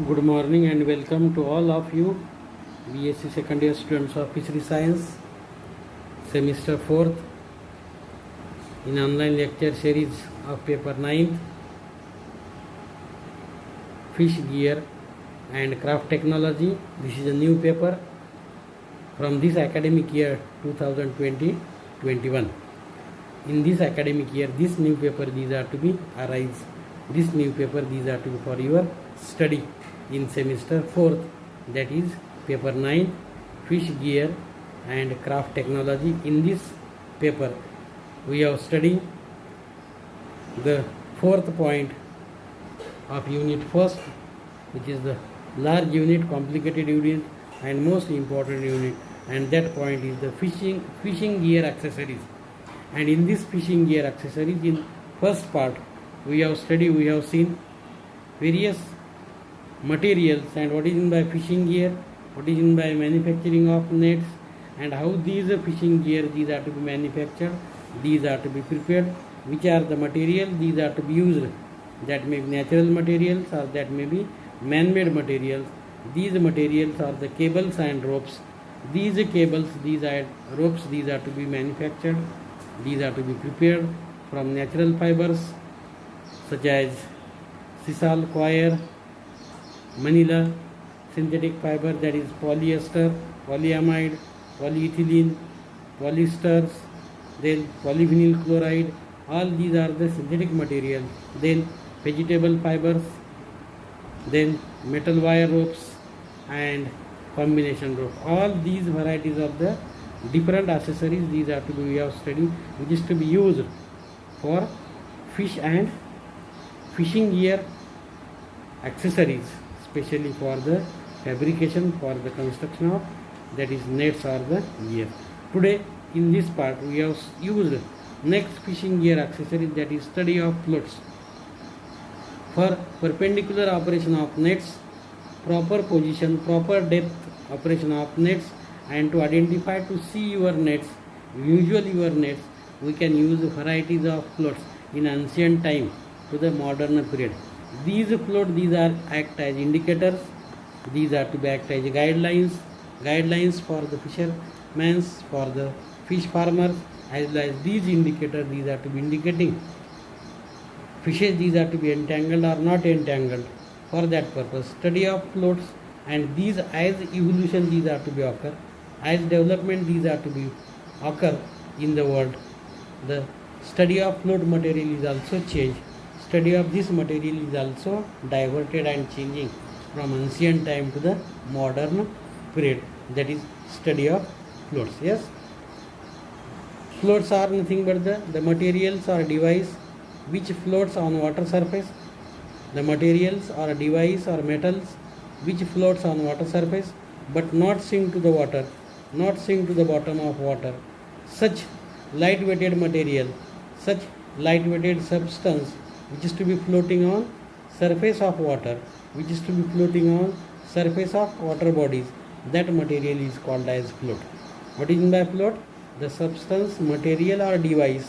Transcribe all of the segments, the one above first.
Good morning and welcome to all of you BSc second year students of Fishery Science, semester 4th, in online lecture series of paper 9th, Fish Gear and Craft Technology. This is a new paper from this academic year 2020-21. In this academic year, this new paper, these are to be arise. This new paper, these are to be for your study in semester 4th, that is paper 9, Fish Gear and Craft Technology. In this paper, we are studying the fourth point of unit first, which is the large unit, complicated unit and most important unit, and that point is the fishing gear accessories. And in this fishing gear accessories, in first part we have seen various materials and what is in by fishing gear, what is in by manufacturing of nets, and how these fishing gear, these are to be manufactured, these are to be prepared, which are the material these are to be used. That may be natural materials or that may be man-made materials. These materials are the cables and ropes. These cables, these are ropes, these are to be manufactured, these are to be prepared from natural fibers such as sisal, coir, manila, synthetic fiber, that is polyester, polyamide, polyethylene, polyesters, then polyvinyl chloride. All these are the synthetic materials. Then vegetable fibers, then metal wire ropes and combination rope. All these varieties of the different accessories, these are to be we have studied, which is to be used for fish and fishing gear accessories, especially for the fabrication, for the construction of, that is, nets or the gear. Today in this part we have used next fishing gear accessory, that is study of floats. For perpendicular operation of nets, proper position, proper depth operation of nets, and to identify, to see your nets, usually your nets, we can use varieties of floats in ancient time to the modern period. These floats, these are act as indicators, these are to be act as guidelines for the fishermen, for the fish farmers, as well as these indicators, these are to be indicating fishes, these are to be entangled or not entangled. For that purpose, study of floats, and these as evolution, these are to be occur, as development, these are to be occur in the world. The study of float material is also changed. Study of this material is also diverted and changing from ancient time to the modern period. That is study of floats. Yes, floats are nothing but the materials or device which floats on water surface. The materials or device or metals which floats on water surface but not sink to the water, not sink to the bottom of water. Such light-weighted material, such light-weighted substance which is to be floating on surface of water, which is to be floating on surface of water bodies, that material is called as float. What is by float? The substance, material or device,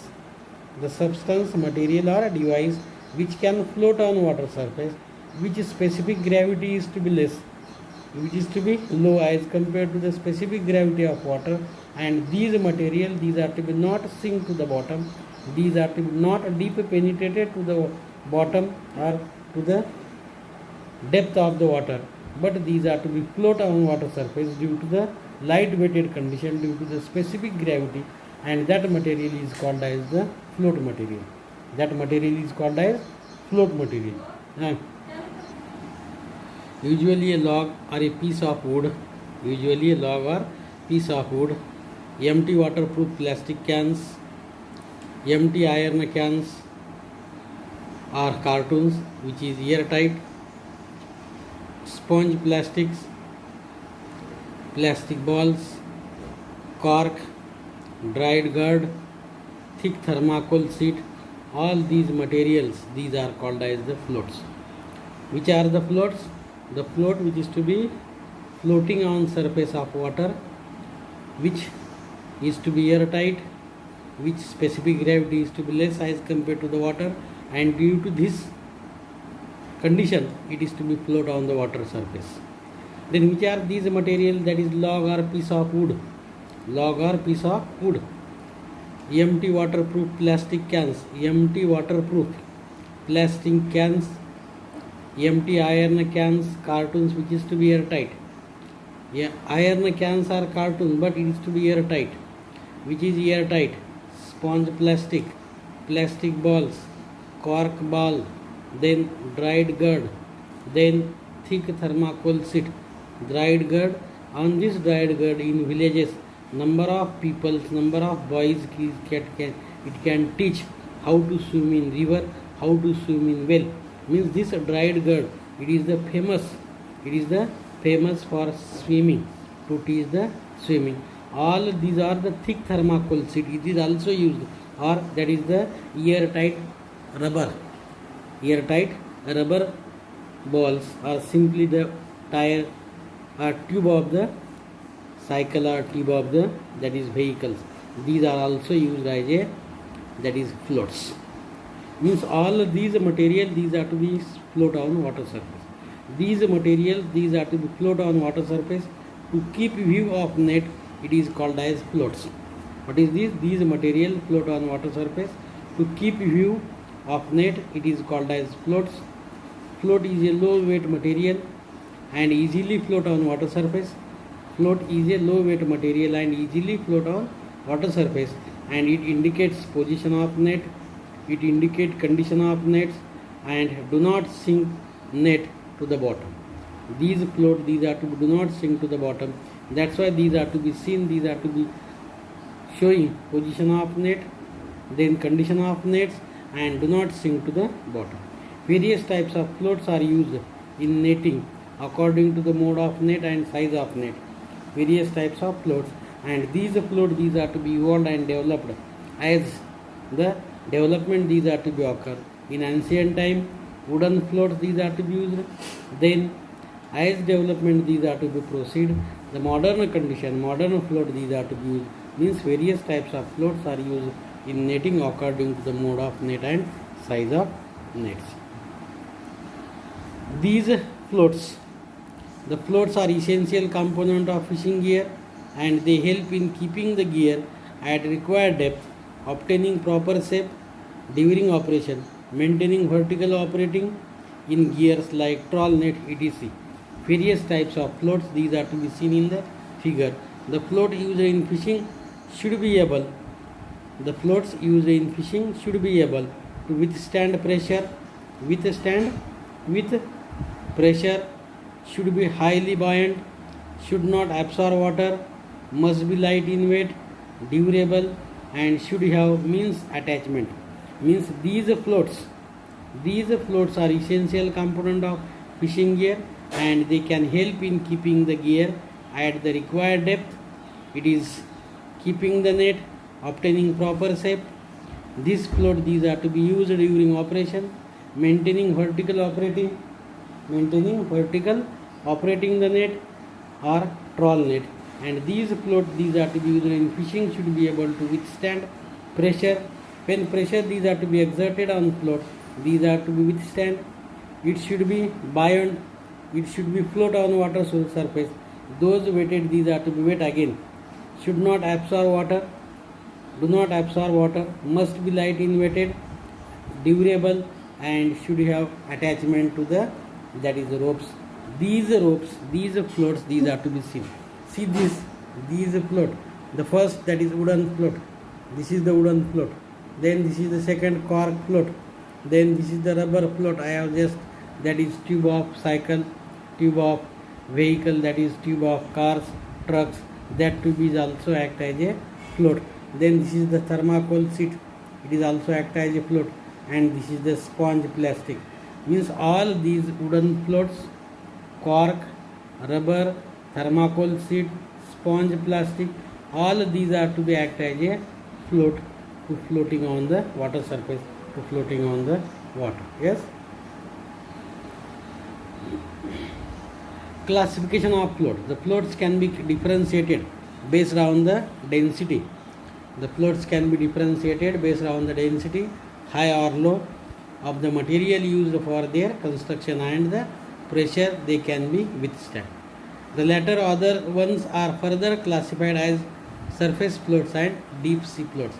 the substance, material or device which can float on water surface, which specific gravity is to be less, which is to be low as compared to the specific gravity of water, and these material, these are to be not sink to the bottom, these are to be not deep penetrated to the bottom or to the depth of the water, but these are to be float on water surface due to the light weighted condition, due to the specific gravity, and that material is called as the float material. That material is called as float material. Usually a log or a piece of wood, empty waterproof plastic cans, empty iron cans or cartoons which is airtight, sponge plastics, plastic balls, cork, dried gourd, thick thermocol sheet, all these materials, these are called as the floats. Which are the floats? The float which is to be floating on surface of water, which is to be airtight, which specific gravity is to be less as compared to the water, and due to this condition, it is to be float on the water surface. Then which are these materials? That is log or piece of wood. Log or piece of wood. Empty waterproof plastic cans. Empty waterproof plastic cans. Empty iron cans, cartons which is to be airtight. Yeah, iron cans are cartoon, but it is to be airtight. Which is airtight? Sponge plastic, plastic balls, cork ball, then dried gourd, then thick thermocol sheet. Dried gourd. On this dried gourd in villages, number of people, number of boys it can teach how to swim in river, how to swim in well. Means this dried gourd, it is the famous for swimming, to teach the swimming. All these are the thick thermocol sheet. It is also used, or that is the airtight rubber. Airtight rubber balls are simply the tire or tube of the cycle or tube of the that is vehicles. These are also used as a that is floats. Means all these material, these are to be float on water surface. These materials, these are to be float on water surface. To keep view of net, it is called as floats. What is this? These material float on water surface. To keep view of net, it is called as floats. Float is a low weight material and easily float on water surface. Float is a low weight material and easily float on water surface, and it indicates position of net, it indicates condition of nets, and do not sink net to the bottom. These float, these are to do not sink to the bottom. That's why these are to be seen, these are to be showing position of net, then condition of nets, and do not sink to the bottom. Various types of floats are used in netting according to the mode of net and size of net. Various types of floats, and these are to be evolved and developed as the development these are to be occur. In ancient time, wooden floats these are to be used. Then as development these are to be proceed. The modern condition, modern float these are to be used. Means various types of floats are used in netting according to the mode of net and size of nets. These floats, the floats are essential component of fishing gear, and they help in keeping the gear at required depth, obtaining proper shape during operation, maintaining vertical operating in gears like trawl net etc. Various types of floats these are to be seen in the figure. The float used in fishing should be able, the floats used in fishing should be able to withstand pressure, should be highly buoyant, should not absorb water, must be light in weight, durable, and should have means attachment. Means these floats are essential component of fishing gear, and they can help in keeping the gear at the required depth. It is keeping the net, obtaining proper shape. These these are to be used during operation, maintaining vertical operating the net or trawl net. And these these are to be used in fishing should be able to withstand pressure. When pressure these are to be exerted on float, these are to be withstand. It should be buoyant, it should be float on water surface. Those weighted these are to be weight again. Should not absorb water, do not absorb water, must be light in weighted, durable, and should have attachment to the that is ropes. These floats these are to be seen. See these float. The first that is wooden float. This is the wooden float. Then this is the second cork float. Then this is the rubber float. I have just that is tube of cycle, tube of vehicle, that is tube of cars, trucks. That tube is also act as a float. Then this is the thermocol sheet. It is also act as a float. And this is the sponge plastic. Means all these wooden floats, cork, rubber, thermocol sheet, sponge plastic, all these are to be act as a float, to floating on the water surface, to floating on the water. Yes. Classification of float. The floats can be differentiated based on the density. The floats can be differentiated based on the density, high or low. of the material used for their construction and the pressure they can be withstand. The latter other ones are further classified as surface floats and deep sea floats.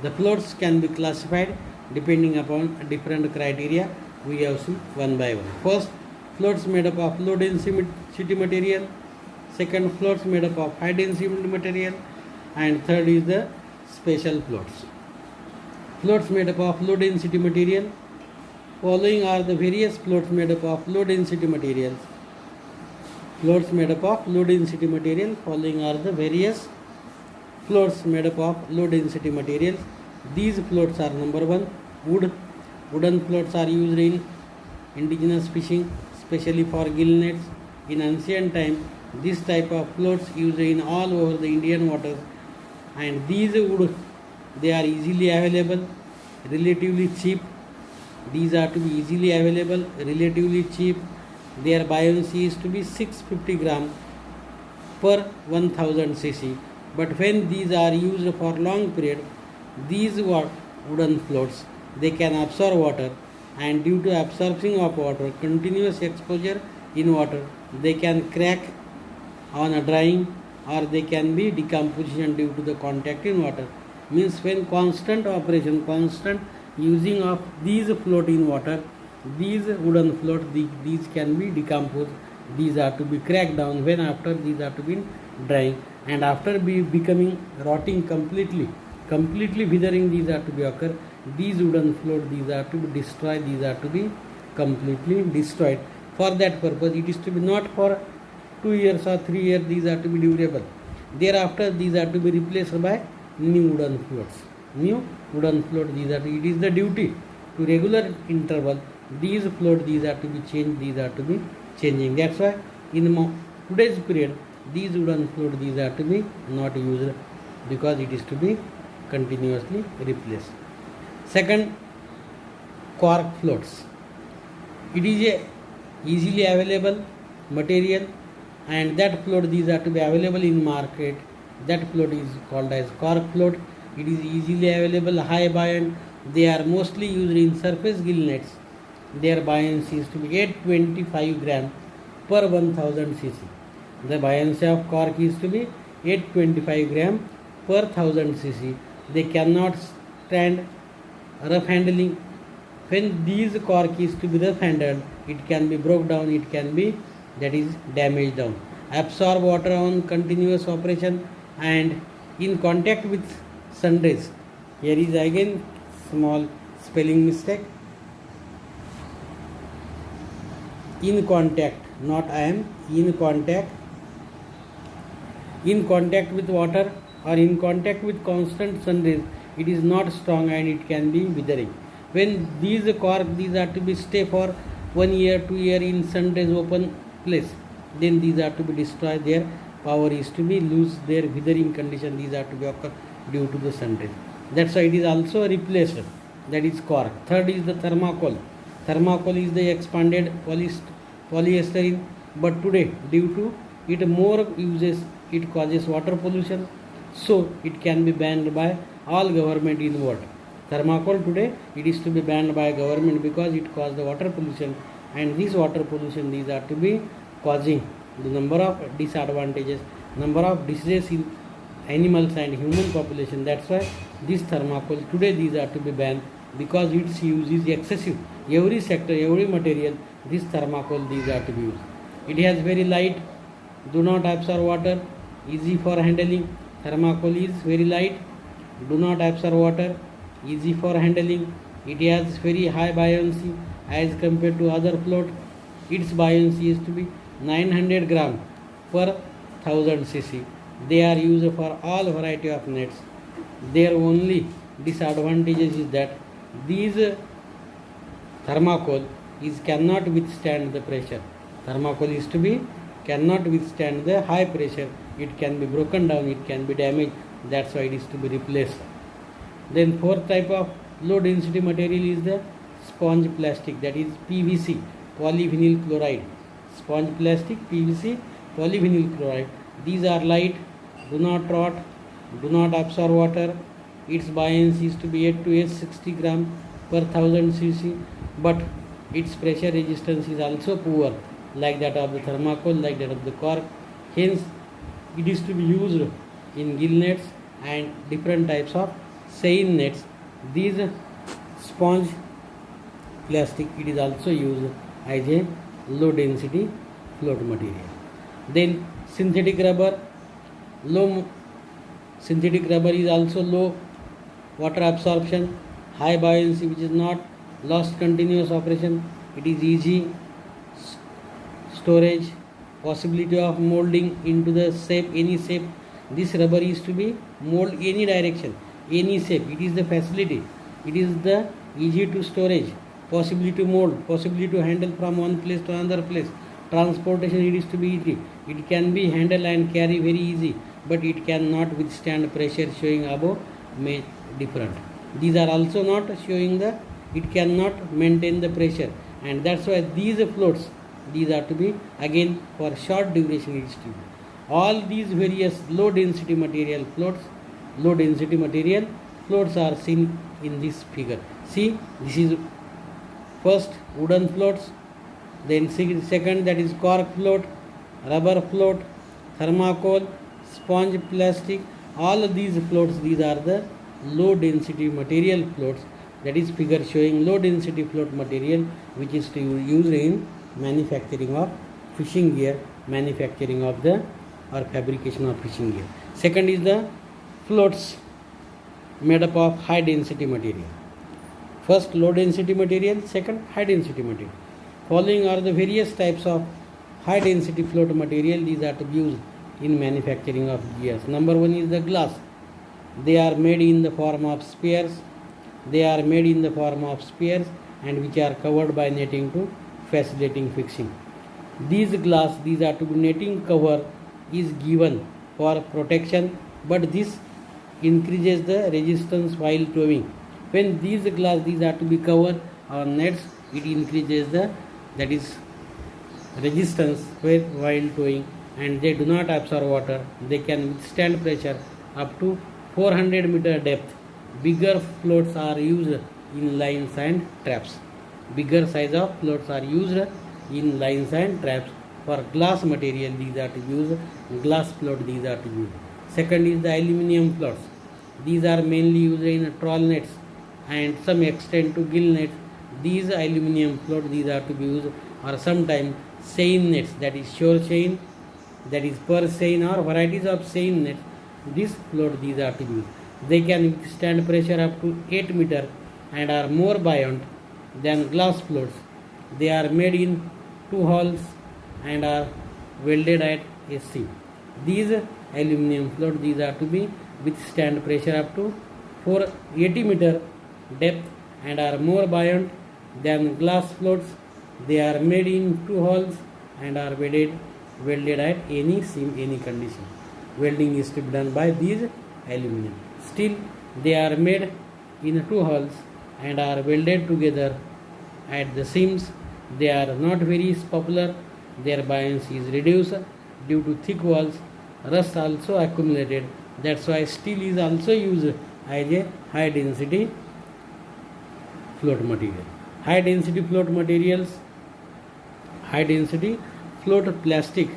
The floats can be classified depending upon different criteria. We have seen one by one. First, floats made up of low density material. Second, floats made up of high density material. And third is the special floats. Floats made up of low density material. Following are the various floats made up of low density materials. Floats made up of low density material. Following are the various floats made up of low density materials. These floats are number one, wood. Wooden floats are used in indigenous fishing, especially for gill nets. In ancient time, this type of floats used in all over the Indian waters, and these wood, they are easily available, relatively cheap. These are to be easily available, relatively cheap. Their buoyancy is to be 650 gram per 1000 cc. But when these are used for long period, these wooden floats, they can absorb water, and due to absorption of water, continuous exposure in water, they can crack on a drying, or they can be decomposition due to the contact in water. Means when constant operation, constant using of these float in water, these wooden float, these can be decomposed, these are to be cracked down. When after these are to be drying, and after becoming rotting completely withering, these are to be occur. These wooden float, these are to be destroyed, these are to be completely destroyed. For that purpose, it is to be not for 2 years or 3 years, these are to be durable. Thereafter, these are to be replaced by new wooden floats. New wooden float, these are to, it is the duty to regular interval. These float, these are to be changed, these are to be changing. That's why in today's period, these wooden float, these are to be not used, because it is to be continuously replaced. Second, cork floats. It is a easily available material, and that float, these are to be available in market. That float is called as cork float. It is easily available, high buoyant. They are mostly used in surface gill nets. Their buoyancy is to be 825 gram per 1000 cc. The buoyancy of cork is to be 825 gram per 1000 cc. They cannot stand rough handling. When these cork is to be rough handled, it can be broke down, it can be, that is, damaged down. Absorb water on continuous operation and in contact with sun rays. Here is again small spelling mistake. In contact, not I am, in contact. In contact with water or in contact with constant sun rays, it is not strong and it can be withering. When these cork, these are to be stay for 1 year, 2 year in sun rays open place, then these are to be destroyed. Their power is to be lose their withering condition. These are to be occur due to the sun rays. That's why it is also replaced. That is cork. Third is the thermocol. Thermocol is the expanded polyester, but today due to it more uses, it causes water pollution, so it can be banned by all government in world. Thermocol today, it is to be banned by government because it causes the water pollution, and this water pollution, these are to be causing the number of disadvantages, number of diseases in animals and human population. That's why this thermocol today, these are to be banned because its use is excessive. Every sector, every material, this thermocol, these are to be used. It has very light, do not absorb water, easy for handling. Thermocol is very light, do not absorb water, easy for handling. It has very high buoyancy as compared to other float. Its buoyancy is to be 900 gram per 1000 cc. They are used for all variety of nets. Their only disadvantages is that these thermocol is cannot withstand the pressure. Thermocol is to be cannot withstand the high pressure. It can be broken down, it can be damaged. That's why it is to be replaced. Then fourth type of low density material is the sponge plastic, that is PVC, polyvinyl chloride. Sponge plastic, PVC, polyvinyl chloride. These are light, do not rot, do not absorb water. Its buoyancy is to be 8 to 60 gram per 1000 cc. but its pressure resistance is also poor, like that of the thermocol, like that of the cork. Hence, it is to be used in gill nets and different types of seine nets. These sponge plastic, it is also used as a low density float material. Then synthetic rubber, synthetic rubber is also low water absorption, high buoyancy, which is not lost continuous operation. It is easy storage, possibility of molding into the shape, any shape. This rubber is to be mold any direction, any shape. It is the facility. It is the easy to storage, possibility to mold, possibility to handle from one place to another place. Transportation, it is to be easy. It can be handled and carry very easy, but it cannot withstand pressure showing above different. These are also not showing the, it cannot maintain the pressure, and that's why these floats, these are to be again for short duration. It is to be. All these various low density material floats are seen in this figure. See, this is first wooden floats, then second, that is cork float, rubber float, thermocol, sponge plastic. All of these floats, these are the low density material floats. That is figure showing low density float material, which is to use in manufacturing of fishing gear, manufacturing of the or fabrication of fishing gear. Second is the floats made up of high density material. First low density material, second high density material. Following are the various types of high density float material. These are to be used in manufacturing of gears. Number one is the glass. They are made in the form of spheres. And which are covered by netting to facilitating fixing. These glass, these are to be netting cover is given for protection, but this increases the resistance while towing. When these glass, these are to be covered on nets, it increases the, that is resistance while towing, and they do not absorb water. They can withstand pressure up to 400 meter depth. Bigger floats are used in lines and traps. Bigger size of floats are used in lines and traps. For glass material, these are to use glass float, these are to use. Second is the aluminium floats. These are mainly used in trawl nets and some extent to gill nets. These aluminium float, these are to be used, or sometimes seine nets, that is shore seine, that is per seine, or varieties of seine nets. This float, these are to be used. They can withstand pressure up to 8 meter and are more buoyant than glass floats. They are made in 2 holes and are welded at a seam. These aluminium floats, these are to be withstand pressure up to 480 meter depth and are more buoyant than glass floats. They are made in 2 holes and are welded at any seam, any condition. Welding is to be done by these aluminium. Still, they are made in 2 holes and are welded together at the seams. They are not very popular. Their buoyancy is reduced due to thick walls. Rust also accumulated. That's why steel is also used as a high density float material. High density float materials, high density float plastic.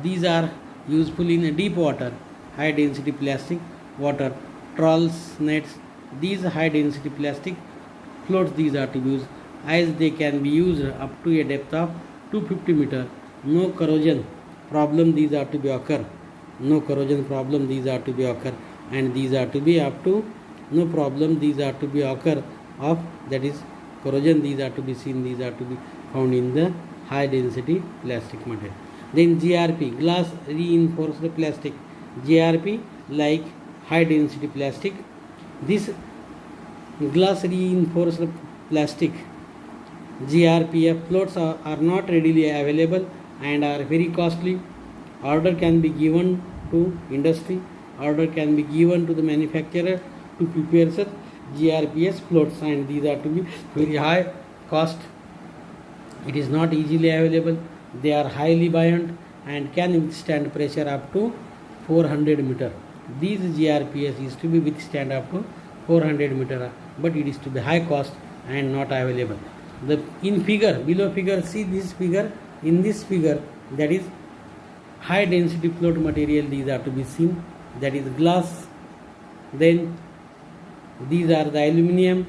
These are useful in deep water. High density plastic, water, trawls, nets. These high density plastic floats, these are to be used as they can be used up to a depth of 250 meter. No corrosion problem, these are to be occur. No corrosion problem, these are to be occur, and these are to be up to no problem, these are to be occur of, that is corrosion, these are to be seen, these are to be found in the high density plastic material. Then GRP, glass reinforced plastic. GRP, like high density plastic. This glass reinforced plastic GRPF floats are not readily available and are very costly. Order can be given to industry, order can be given to the manufacturer to prepare such GRPS floats, and these are to be very high cost. It is not easily available. They are highly buoyant and can withstand pressure up to 400 meter. These GRPS is to be withstand up to 400 meter, but it is to be high cost and not available. The in figure, below figure, see this figure. In this figure, that is high density float material, these are to be seen, that is glass. Then these are the aluminium,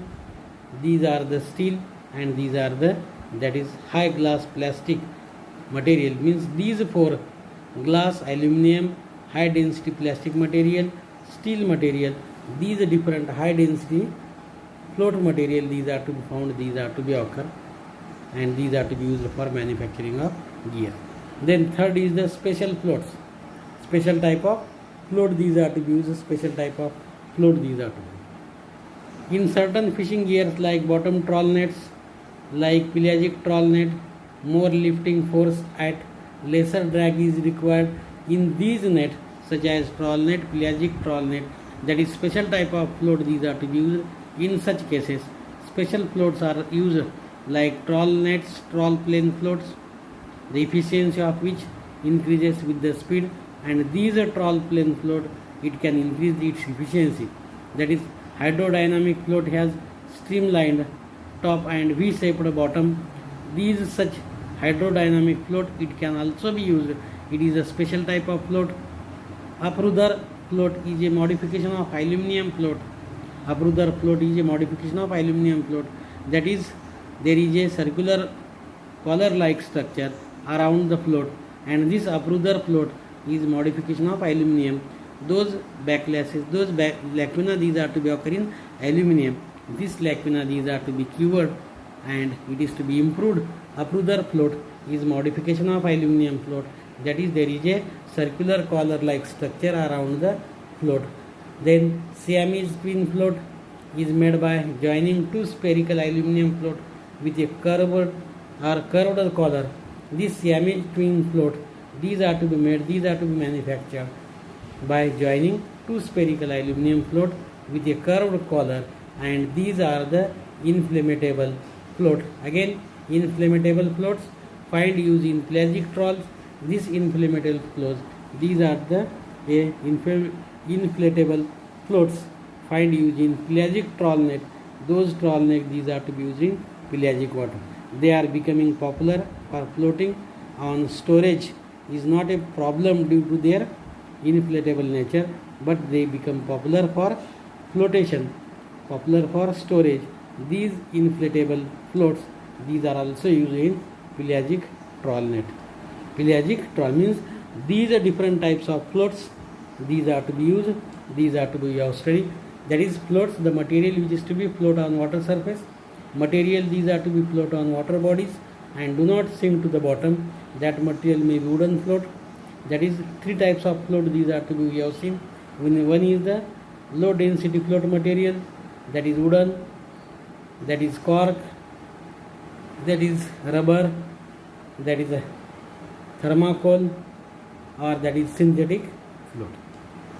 these are the steel, and these are the, that is high glass plastic material. Means these four: glass, aluminium, high density plastic material, steel material, these different high density float material, these are to be found, these are to be occur, and these are to be used for manufacturing of gear. Then third is the special floats, special type of float, these are to be used, special type of float these are to be. In certain fishing gears like bottom trawl nets, like pelagic trawl net, more lifting force at lesser drag is required in these nets, such as trawl net, pelagic trawl net, that is special type of float, these are to be used. In such cases, special floats are used like trawl nets, trawl plane floats, the efficiency of which increases with the speed, and these trawl plane float, it can increase its efficiency. That is hydrodynamic float has streamlined top and V-shaped bottom. These such hydrodynamic float, it can also be used. It is a special type of float. Uprudder float is a modification of aluminium float. Uprudder float is a modification of aluminium float. That is, there is a circular collar-like structure around the float, and this uprudder float is modification of aluminium. Those backlashes, those lacuna, these are to be occur in aluminium. This lacuna, these are to be cured, and it is to be improved. Uprudder float is modification of aluminium float. That is, there is a circular collar-like structure around the float. Then Siamese twin float is made by joining two spherical aluminium float with a curved collar. This Siamese twin float, these are to be made, these are to be manufactured by joining two spherical aluminium float with a curved collar, and these are the inflammable float. Again, inflammable floats find use in pelagic trawls. These inflammable floats, these are the inflatable floats find use in pelagic trawl net. Those trawl net, these are to be used in pelagic water. They are becoming popular for floating on storage. Is not a problem due to their inflatable nature, but they become popular for flotation, popular for storage. These inflatable floats, these are also used in pelagic trawl net. Pelagic trawl means these are different types of floats, these are to be used, these are to be your study. That is, floats, the material which is to be float on water surface, material these are to be float on water bodies and do not sink to the bottom. That material may be wooden float. That is, three types of float, these are to be we have seen. One is the low density float material, that is wooden, that is cork, that is rubber, that is a thermocol, or that is synthetic float,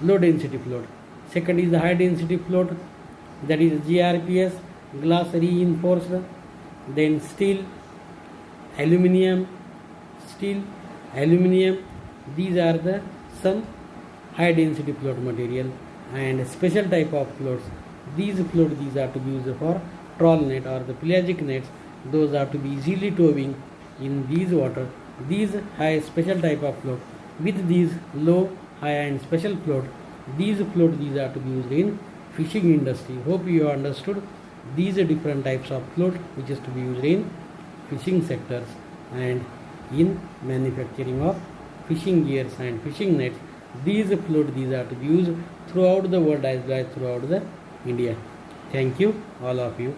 low density float. Second is the high density float, that is GRPS, glass reinforced. Then steel, aluminium, these are the some high density float material. And special type of floats, these floats, these are to be used for trawl net or the pelagic nets. Those are to be easily towing in these water. These high special type of float with these low, high and special float, these float, these are to be used in fishing industry. Hope you have understood these are different types of float which is to be used in fishing sectors and in manufacturing of fishing gears and fishing nets. These float, these are to be used throughout the world as well as throughout the India. Thank you all of you.